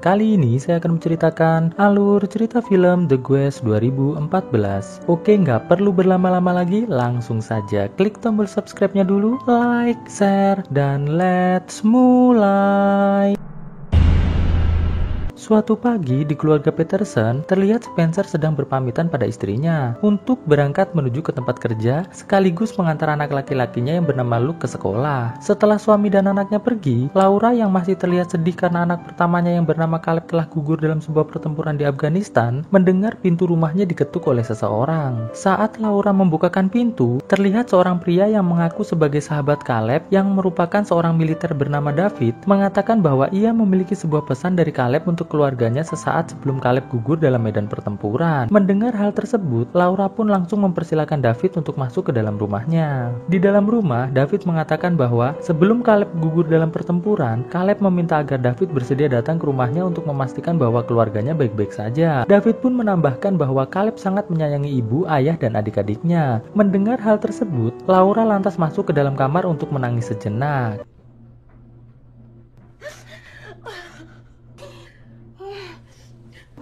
kali ini saya akan menceritakan alur cerita film The Guest 2014. Oke, nggak perlu berlama-lama lagi, langsung saja klik tombol subscribe-nya dulu, like, share, dan let's mulai. Suatu pagi di keluarga Peterson, terlihat Spencer sedang berpamitan pada istrinya untuk berangkat menuju ke tempat kerja sekaligus mengantar anak laki-lakinya yang bernama Luke ke sekolah. Setelah suami dan anaknya pergi, Laura yang masih terlihat sedih karena anak pertamanya yang bernama Caleb telah gugur dalam sebuah pertempuran di Afghanistan, mendengar pintu rumahnya diketuk oleh seseorang. Saat Laura membukakan pintu, terlihat seorang pria yang mengaku sebagai sahabat Caleb yang merupakan seorang militer bernama David, mengatakan bahwa ia memiliki sebuah pesan dari Caleb untuk keluarganya sesaat sebelum Caleb gugur dalam medan pertempuran. Mendengar hal tersebut, Laura pun langsung mempersilahkan David untuk masuk ke dalam rumahnya. Di dalam rumah, David mengatakan bahwa sebelum Caleb gugur dalam pertempuran, Caleb meminta agar David bersedia datang ke rumahnya untuk memastikan bahwa keluarganya baik-baik saja. David pun menambahkan bahwa Caleb sangat menyayangi ibu, ayah, dan adik-adiknya. Mendengar hal tersebut, Laura lantas masuk ke dalam kamar untuk menangis sejenak.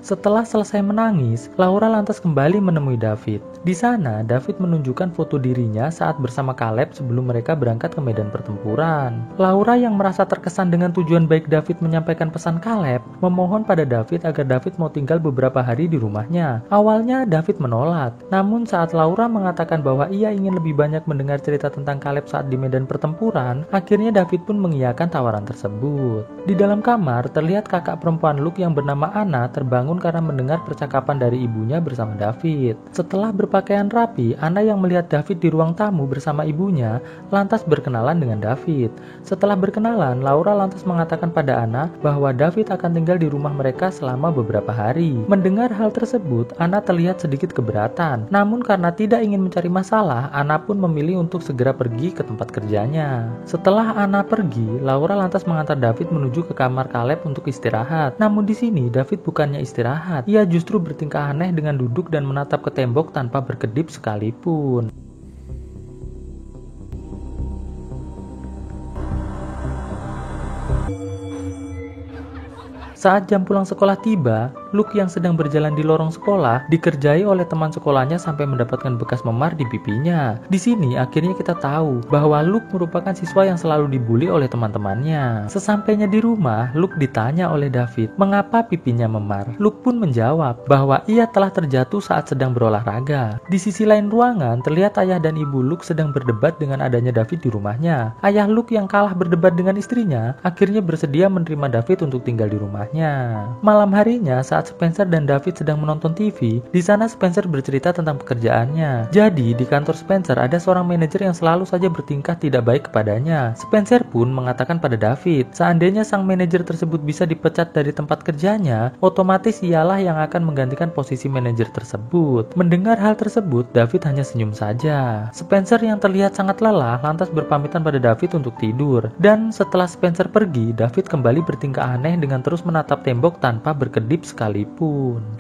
Setelah selesai menangis, Laura lantas kembali menemui David. Di sana, David menunjukkan foto dirinya saat bersama Caleb sebelum mereka berangkat ke medan pertempuran. Laura yang merasa terkesan dengan tujuan baik David menyampaikan pesan Caleb, memohon pada David agar David mau tinggal beberapa hari di rumahnya. Awalnya, David menolak. Namun saat Laura mengatakan bahwa ia ingin lebih banyak mendengar cerita tentang Caleb saat di medan pertempuran, akhirnya David pun mengiyakan tawaran tersebut. Di dalam kamar, terlihat kakak perempuan Luke yang bernama Anna terbangun karena mendengar percakapan dari ibunya bersama David. Setelah berpakaian rapi, Anna yang melihat David di ruang tamu bersama ibunya lantas berkenalan dengan David. Setelah berkenalan, Laura lantas mengatakan pada Anna bahwa David akan tinggal di rumah mereka selama beberapa hari. Mendengar hal tersebut, Anna terlihat sedikit keberatan. Namun karena tidak ingin mencari masalah, Anna pun memilih untuk segera pergi ke tempat kerjanya. Setelah Anna pergi, Laura lantas mengantar David menuju ke kamar Caleb untuk istirahat. Namun di sini David bukannya istirahat, ia justru bertingkah aneh dengan duduk dan menatap ke tembok tanpa berkedip sekalipun. Saat jam pulang sekolah tiba, Luke yang sedang berjalan di lorong sekolah dikerjai oleh teman sekolahnya sampai mendapatkan bekas memar di pipinya. Di sini akhirnya kita tahu bahwa Luke merupakan siswa yang selalu dibully oleh teman-temannya. Sesampainya di rumah, Luke ditanya oleh David mengapa pipinya memar. Luke pun menjawab bahwa ia telah terjatuh saat sedang berolahraga. Di sisi lain ruangan, terlihat ayah dan ibu Luke sedang berdebat dengan adanya David di rumahnya. Ayah Luke yang kalah berdebat dengan istrinya akhirnya bersedia menerima David untuk tinggal di rumahnya. Malam harinya saat Spencer dan David sedang menonton TV, di sana Spencer bercerita tentang pekerjaannya. Jadi di kantor Spencer ada seorang manajer yang selalu saja bertingkah tidak baik kepadanya. Spencer pun mengatakan pada David, seandainya sang manajer tersebut bisa dipecat dari tempat kerjanya, otomatis ialah yang akan menggantikan posisi manajer tersebut. Mendengar hal tersebut, David hanya senyum saja. Spencer yang terlihat sangat lelah lantas berpamitan pada David untuk tidur. Dan setelah Spencer pergi, David kembali bertingkah aneh dengan terus menatap tembok tanpa berkedip sekalipun.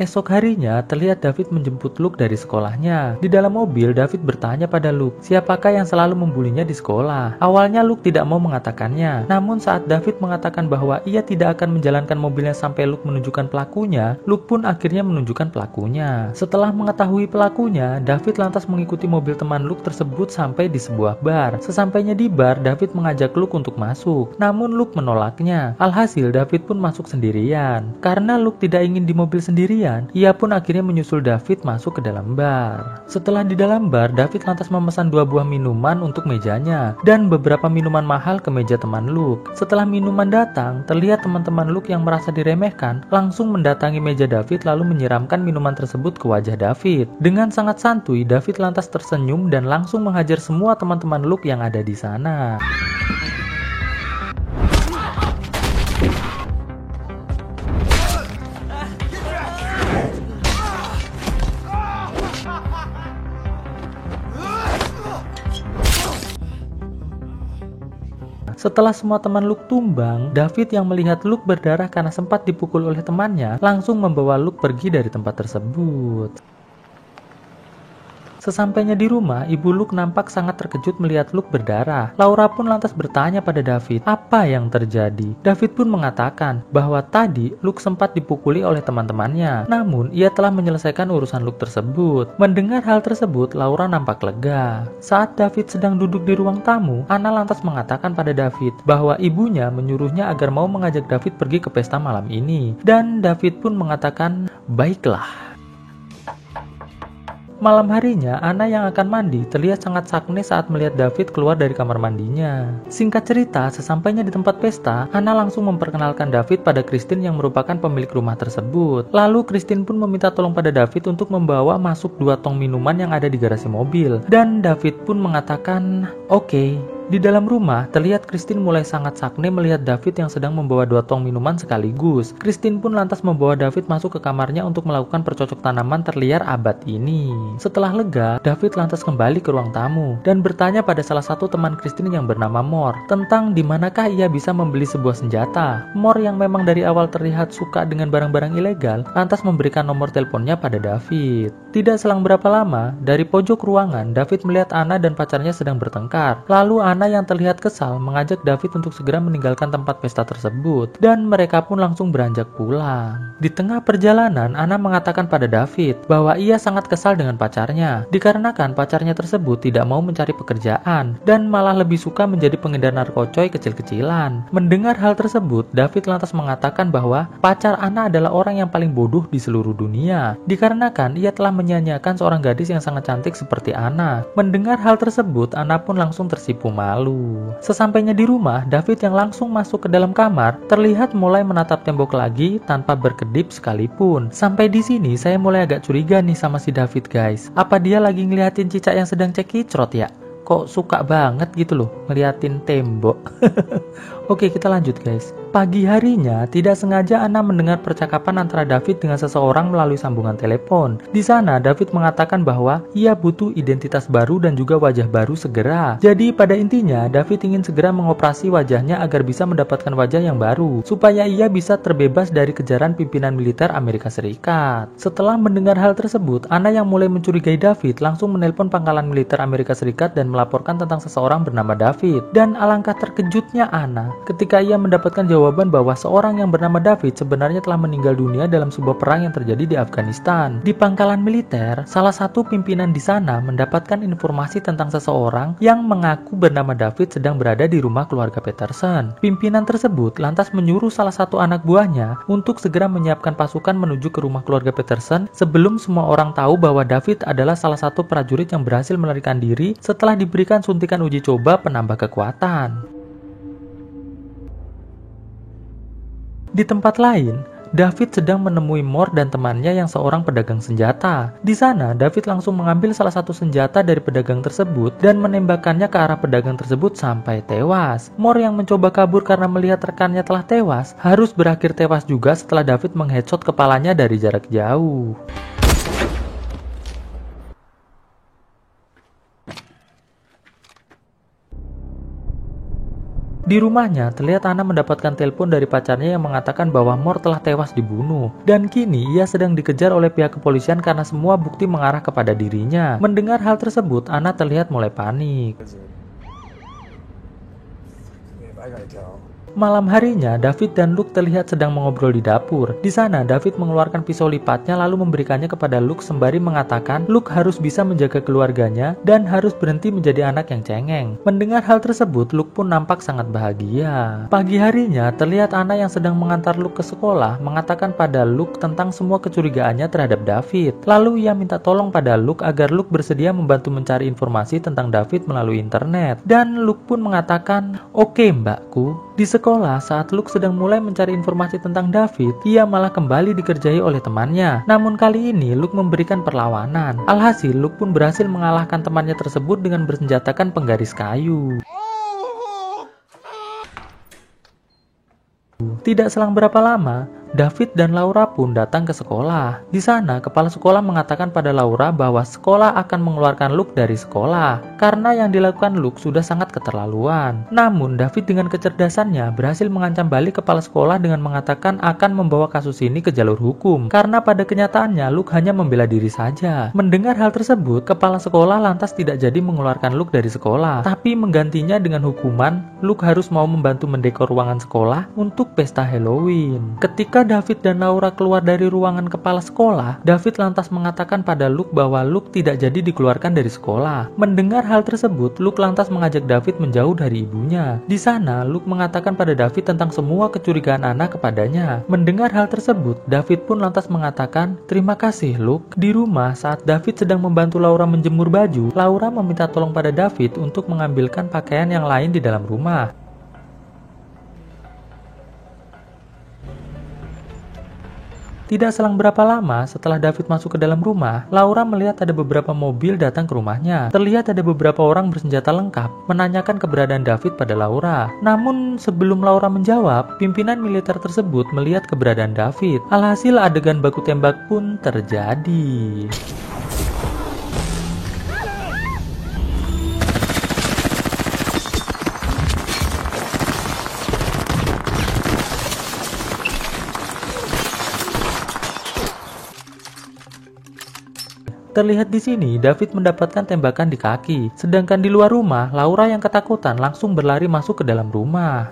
Esok harinya, terlihat David menjemput Luke dari sekolahnya. Di dalam mobil, David bertanya pada Luke, siapakah yang selalu membulinya di sekolah. Awalnya Luke tidak mau mengatakannya. Namun saat David mengatakan bahwa ia tidak akan menjalankan mobilnya sampai Luke menunjukkan pelakunya, Luke pun akhirnya menunjukkan pelakunya. Setelah mengetahui pelakunya, David lantas mengikuti mobil teman Luke tersebut sampai di sebuah bar. Sesampainya di bar, David mengajak Luke untuk masuk. Namun Luke menolaknya. Alhasil David pun masuk sendirian. Karena Luke tidak ingin di mobil sendirian, ia pun akhirnya menyusul David masuk ke dalam bar. Setelah di dalam bar, David lantas memesan 2 buah minuman untuk mejanya dan beberapa minuman mahal ke meja teman Luke. Setelah minuman datang, terlihat teman-teman Luke yang merasa diremehkan langsung mendatangi meja David lalu menyiramkan minuman tersebut ke wajah David. Dengan sangat santuy, David lantas tersenyum dan langsung menghajar semua teman-teman Luke yang ada di sana. Setelah semua teman Luke tumbang, David yang melihat Luke berdarah karena sempat dipukul oleh temannya, langsung membawa Luke pergi dari tempat tersebut. Sesampainya di rumah, ibu Luke nampak sangat terkejut melihat Luke berdarah. Laura pun lantas bertanya pada David, apa yang terjadi? David pun mengatakan bahwa tadi Luke sempat dipukuli oleh teman-temannya. Namun, ia telah menyelesaikan urusan Luke tersebut. Mendengar hal tersebut, Laura nampak lega. Saat David sedang duduk di ruang tamu, Anna lantas mengatakan pada David bahwa ibunya menyuruhnya agar mau mengajak David pergi ke pesta malam ini. Dan David pun mengatakan, baiklah. Malam harinya, Anna yang akan mandi terlihat sangat sakne saat melihat David keluar dari kamar mandinya. Singkat cerita, sesampainya di tempat pesta, Anna langsung memperkenalkan David pada Christine yang merupakan pemilik rumah tersebut. Lalu Christine pun meminta tolong pada David untuk membawa masuk 2 tong minuman yang ada di garasi mobil. Dan David pun mengatakan, oke. Di dalam rumah, terlihat Christine mulai sangat sakne melihat David yang sedang membawa 2 tong minuman sekaligus. Christine pun lantas membawa David masuk ke kamarnya untuk melakukan percocok tanaman terliar abad ini. Setelah lega, David lantas kembali ke ruang tamu dan bertanya pada salah satu teman Christine yang bernama Mor tentang di manakah ia bisa membeli sebuah senjata. Mor yang memang dari awal terlihat suka dengan barang-barang ilegal, lantas memberikan nomor teleponnya pada David. Tidak selang berapa lama, dari pojok ruangan, David melihat Anna dan pacarnya sedang bertengkar. Lalu Anna yang terlihat kesal mengajak David untuk segera meninggalkan tempat pesta tersebut dan mereka pun langsung beranjak pulang. Di tengah perjalanan, Anna mengatakan pada David bahwa ia sangat kesal dengan pacarnya dikarenakan pacarnya tersebut tidak mau mencari pekerjaan dan malah lebih suka menjadi pengedar narkocoy kecil-kecilan. Mendengar hal tersebut, David lantas mengatakan bahwa pacar Anna adalah orang yang paling bodoh di seluruh dunia dikarenakan ia telah menyanyiakan seorang gadis yang sangat cantik seperti Anna. Mendengar hal tersebut, Anna pun langsung tersipu malu. Sesampainya di rumah, David yang langsung masuk ke dalam kamar terlihat mulai menatap tembok lagi tanpa berkedip sekalipun. Sampai di sini saya mulai agak curiga nih sama si David guys. Apa dia lagi ngeliatin cicak yang sedang cekicrot ya? Kok suka banget gitu loh ngeliatin tembok. Oke, kita lanjut guys. Pagi harinya, tidak sengaja Anna mendengar percakapan antara David dengan seseorang melalui sambungan telepon. Di sana, David mengatakan bahwa ia butuh identitas baru dan juga wajah baru segera. Jadi, pada intinya, David ingin segera mengoperasi wajahnya agar bisa mendapatkan wajah yang baru, supaya ia bisa terbebas dari kejaran pimpinan militer Amerika Serikat. Setelah mendengar hal tersebut, Anna yang mulai mencurigai David langsung menelpon pangkalan militer Amerika Serikat dan melaporkan tentang seseorang bernama David. Dan alangkah terkejutnya Anna ketika ia mendapatkan jawaban bahwa seorang yang bernama David sebenarnya telah meninggal dunia dalam sebuah perang yang terjadi di Afghanistan. Di pangkalan militer, salah satu pimpinan di sana mendapatkan informasi tentang seseorang yang mengaku bernama David sedang berada di rumah keluarga Peterson. Pimpinan tersebut lantas menyuruh salah satu anak buahnya untuk segera menyiapkan pasukan menuju ke rumah keluarga Peterson sebelum semua orang tahu bahwa David adalah salah satu prajurit yang berhasil melarikan diri setelah diberikan suntikan uji coba penambah kekuatan. Di tempat lain, David sedang menemui Mor dan temannya yang seorang pedagang senjata. Di sana, David langsung mengambil salah satu senjata dari pedagang tersebut dan menembakkannya ke arah pedagang tersebut sampai tewas. Mor yang mencoba kabur karena melihat rekannya telah tewas, harus berakhir tewas juga setelah David mengheadshot kepalanya dari jarak jauh. Di rumahnya, terlihat Anna mendapatkan telepon dari pacarnya yang mengatakan bahwa Mor telah tewas dibunuh. Dan kini ia sedang dikejar oleh pihak kepolisian karena semua bukti mengarah kepada dirinya. Mendengar hal tersebut, Anna terlihat mulai panik. Malam harinya, David dan Luke terlihat sedang mengobrol di dapur. Di sana, David mengeluarkan pisau lipatnya lalu memberikannya kepada Luke sembari mengatakan Luke harus bisa menjaga keluarganya dan harus berhenti menjadi anak yang cengeng. Mendengar hal tersebut, Luke pun nampak sangat bahagia. Pagi harinya, terlihat Anna yang sedang mengantar Luke ke sekolah mengatakan pada Luke tentang semua kecurigaannya terhadap David. Lalu ia minta tolong pada Luke agar Luke bersedia membantu mencari informasi tentang David melalui internet. Dan Luke pun mengatakan, "Oke, mbakku." Di sekolah, saat Luke sedang mulai mencari informasi tentang David, ia malah kembali dikerjai oleh temannya. Namun kali ini, Luke memberikan perlawanan. Alhasil, Luke pun berhasil mengalahkan temannya tersebut dengan bersenjatakan penggaris kayu. Tidak selang berapa lama, David dan Laura pun datang ke sekolah. Di sana, kepala sekolah mengatakan pada Laura bahwa sekolah akan mengeluarkan Luke dari sekolah karena yang dilakukan Luke sudah sangat keterlaluan. Namun, David dengan kecerdasannya berhasil mengancam balik kepala sekolah dengan mengatakan akan membawa kasus ini ke jalur hukum karena pada kenyataannya Luke hanya membela diri saja. Mendengar hal tersebut, kepala sekolah lantas tidak jadi mengeluarkan Luke dari sekolah, tapi menggantinya dengan hukuman Luke harus mau membantu mendekor ruangan sekolah untuk pesta Halloween. Ketika David dan Laura keluar dari ruangan kepala sekolah, David lantas mengatakan pada Luke bahwa Luke tidak jadi dikeluarkan dari sekolah. Mendengar hal tersebut, Luke lantas mengajak David menjauh dari ibunya. Di sana, Luke mengatakan pada David tentang semua kecurigaan Anna kepadanya. Mendengar hal tersebut, David pun lantas mengatakan, "Terima kasih, Luke." Di rumah, saat David sedang membantu Laura menjemur baju, Laura meminta tolong pada David untuk mengambilkan pakaian yang lain di dalam rumah. Tidak selang berapa lama setelah David masuk ke dalam rumah, Laura melihat ada beberapa mobil datang ke rumahnya. Terlihat ada beberapa orang bersenjata lengkap menanyakan keberadaan David pada Laura. Namun sebelum Laura menjawab, pimpinan militer tersebut melihat keberadaan David. Alhasil adegan baku tembak pun terjadi. Terlihat di sini, David mendapatkan tembakan di kaki. Sedangkan di luar rumah, Laura yang ketakutan langsung berlari masuk ke dalam rumah.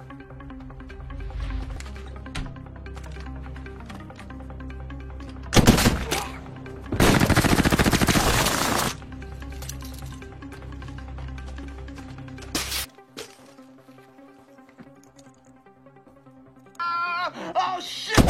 Oh shit!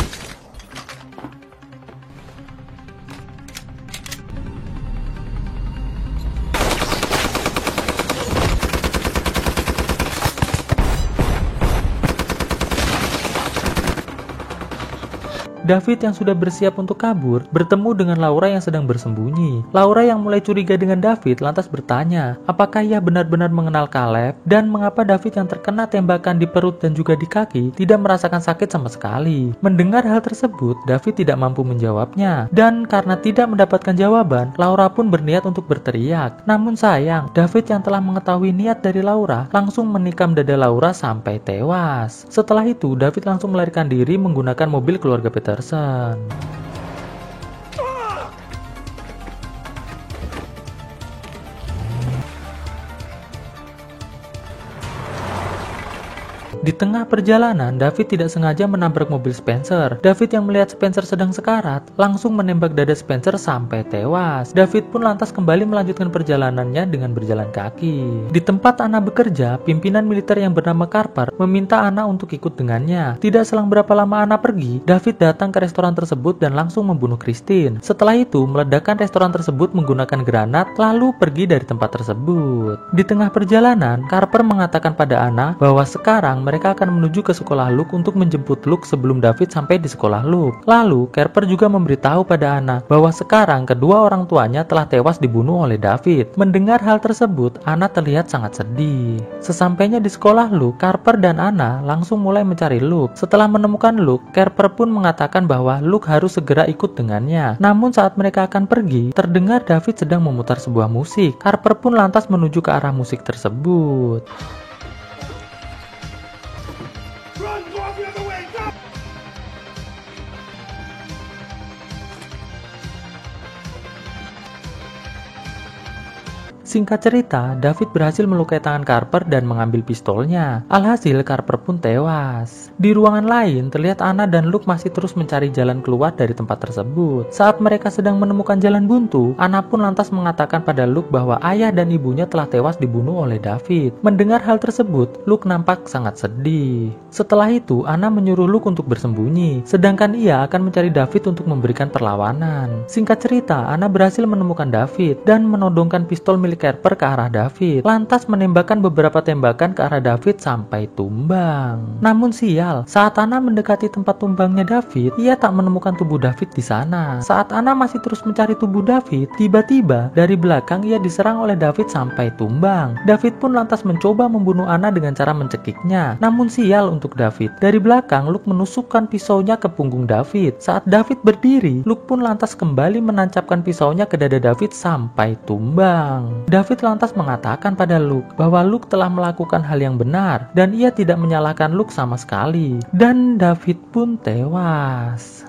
David yang sudah bersiap untuk kabur bertemu dengan Laura yang sedang bersembunyi. Laura yang mulai curiga dengan David lantas bertanya, apakah ia benar-benar mengenal Caleb dan mengapa David yang terkena tembakan di perut dan juga di kaki tidak merasakan sakit sama sekali. Mendengar hal tersebut, David tidak mampu menjawabnya dan karena tidak mendapatkan jawaban, Laura pun berniat untuk berteriak. Namun sayang, David yang telah mengetahui niat dari Laura langsung menikam dada Laura sampai tewas. Setelah itu, David langsung melarikan diri menggunakan mobil keluarga Peterson. Di tengah perjalanan, David tidak sengaja menabrak mobil Spencer. David yang melihat Spencer sedang sekarat, langsung menembak dada Spencer sampai tewas. David pun lantas kembali melanjutkan perjalanannya dengan berjalan kaki. Di tempat Anna bekerja, pimpinan militer yang bernama Carper meminta Anna untuk ikut dengannya. Tidak selang berapa lama Anna pergi, David datang ke restoran tersebut dan langsung membunuh Christine. Setelah itu, meledakkan restoran tersebut menggunakan granat, lalu pergi dari tempat tersebut. Di tengah perjalanan, Carper mengatakan pada Anna bahwa sekarang mereka akan menuju ke sekolah Luke untuk menjemput Luke sebelum David sampai di sekolah Luke. Lalu, Carper juga memberitahu pada Anna bahwa sekarang kedua orang tuanya telah tewas dibunuh oleh David. Mendengar hal tersebut, Anna terlihat sangat sedih. Sesampainya di sekolah Luke, Carper dan Anna langsung mulai mencari Luke. Setelah menemukan Luke, Carper pun mengatakan bahwa Luke harus segera ikut dengannya. Namun saat mereka akan pergi, terdengar David sedang memutar sebuah musik. Carper pun lantas menuju ke arah musik tersebut. Run, go the other way, go! Singkat cerita, David berhasil melukai tangan Carper dan mengambil pistolnya. Alhasil, Carper pun tewas. Di ruangan lain, terlihat Anna dan Luke masih terus mencari jalan keluar dari tempat tersebut. Saat mereka sedang menemukan jalan buntu, Anna pun lantas mengatakan pada Luke bahwa ayah dan ibunya telah tewas dibunuh oleh David. Mendengar hal tersebut, Luke nampak sangat sedih. Setelah itu, Anna menyuruh Luke untuk bersembunyi, sedangkan ia akan mencari David untuk memberikan perlawanan. Singkat cerita, Anna berhasil menemukan David dan menodongkan pistol milik Carper ke arah David, lantas menembakkan beberapa tembakan ke arah David sampai tumbang. Namun sial, saat Anna mendekati tempat tumbangnya David, ia tak menemukan tubuh David di sana. Saat Anna masih terus mencari tubuh David, tiba-tiba dari belakang ia diserang oleh David sampai tumbang. David pun lantas mencoba membunuh Anna dengan cara mencekiknya. Namun sial untuk David, dari belakang Luke menusukkan pisaunya ke punggung David. Saat David berdiri, Luke pun lantas kembali menancapkan pisaunya ke dada David sampai tumbang. David lantas mengatakan pada Luke bahwa Luke telah melakukan hal yang benar dan ia tidak menyalahkan Luke sama sekali. Dan David pun tewas.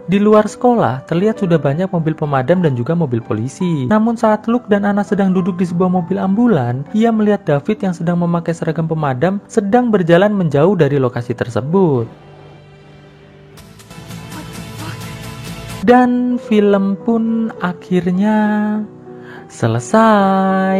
Di luar sekolah, terlihat sudah banyak mobil pemadam dan juga mobil polisi. Namun saat Luke dan Anna sedang duduk di sebuah mobil ambulan, ia melihat David yang sedang memakai seragam pemadam sedang berjalan menjauh dari lokasi tersebut. Dan film pun akhirnya selesai.